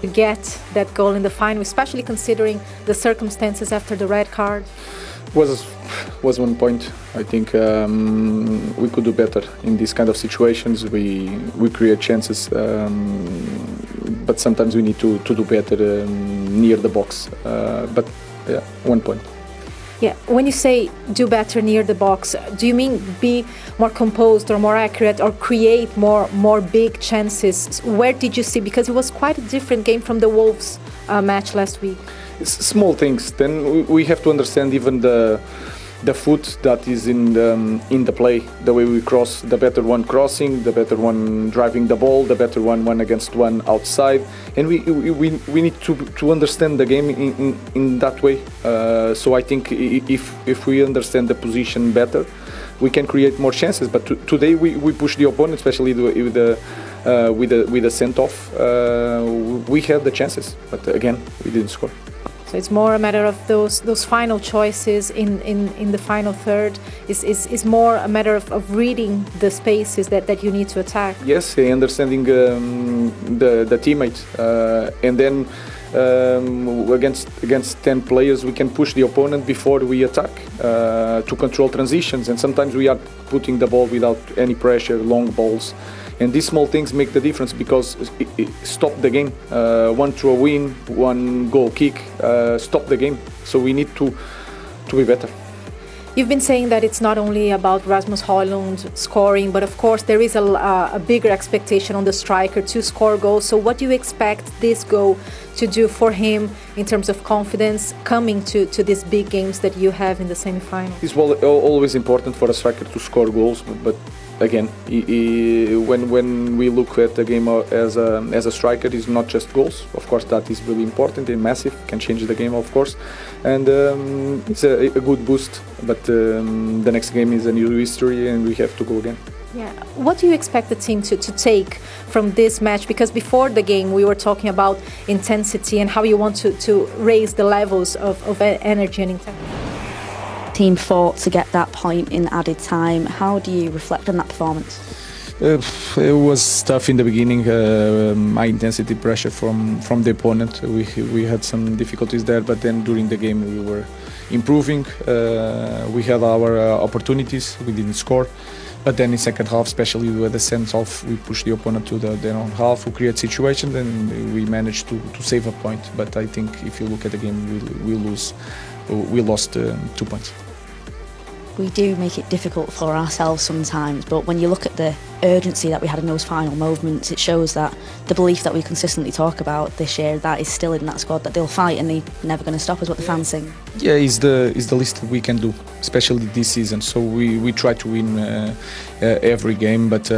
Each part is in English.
to get that goal in the final, especially considering the circumstances after the red card? Was 1 point. I think we could do better in these kind of situations. We create chances, but sometimes we need to do better near the box. But yeah, 1 point. Yeah, when you say do better near the box, do you mean be more composed or more accurate or create more big chances? Where did you see? Because it was quite a different game from the Wolves match last week. It's small things. Then we have to understand even the foot that is in the play, the way we cross, the better one crossing, the better one driving the ball, the better one against one outside, and we need to understand the game in that way. So I think if we understand the position better, we can create more chances. But today we push the opponent, especially with the sent off. We had the chances, but again we didn't score. So it's more a matter of those final choices in the final third. Is more a matter of reading the spaces that you need to attack. Yes, understanding the teammate, and then against 10 players we can push the opponent before we attack to control transitions. And sometimes we are putting the ball without any pressure, long balls. And these small things make the difference because it stop the game. One throw in, one goal kick, stop the game. So we need to be better. You've been saying that it's not only about Rasmus Højlund scoring, but of course there is a bigger expectation on the striker to score goals. So what do you expect this goal to do for him in terms of confidence coming to these big games that you have in the semi-final? It's always important for a striker to score goals, but again, when we look at the game as a striker, it's not just goals. Of course, that is really important and massive, can change the game, of course, and it's a good boost. But the next game is a new history, and we have to go again. Yeah. What do you expect the team to take from this match? Because before the game, we were talking about intensity and how you want to raise the levels of energy and intensity. Team fought to get that point in added time. How do you reflect on that performance? It was tough in the beginning, high intensity pressure from the opponent. We had some difficulties there, but then during the game we were improving. We had our opportunities, we didn't score. But then in second half, especially with the sense of we push the opponent to their own half, we create situations, and we managed to save a point. But I think if you look at the game, we lost 2 points. We do make it difficult for ourselves sometimes, but when you look at the urgency that we had in those final moments, it shows that the belief that we consistently talk about this year, that is still in that squad, that they'll fight and they're never going to stop, is what the fans sing. Yeah, it's the least we can do, especially this season. So we try to win every game, but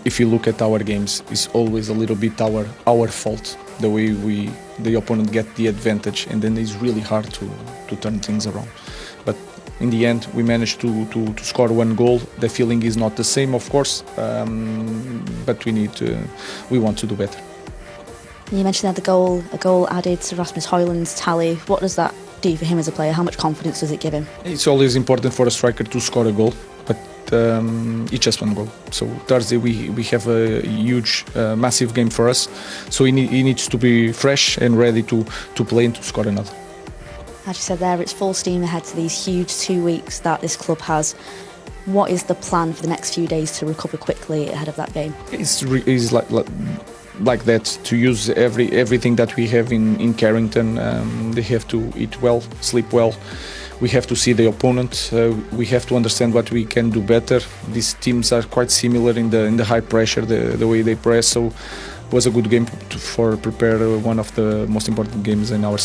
if you look at our games, it's always a little bit our fault, the way the opponent get the advantage, and then it's really hard to turn things around. But in the end, we managed to score one goal. The feeling is not the same, of course, but we want to do better. You mentioned that a goal added to Rasmus Højlund's tally. What does that do for him as a player? How much confidence does it give him? It's always important for a striker to score a goal, but it's just one goal. So Thursday we have a huge, massive game for us. So he needs to be fresh and ready to play and to score another. As you said there, it's full steam ahead to these huge 2 weeks that this club has. What is the plan for the next few days to recover quickly ahead of that game? It's like that, to use everything that we have in Carrington. They have to eat well, sleep well. We have to see the opponent. We have to understand what we can do better. These teams are quite similar in the high pressure, the way they press. So it was a good game for prepare one of the most important games in our season.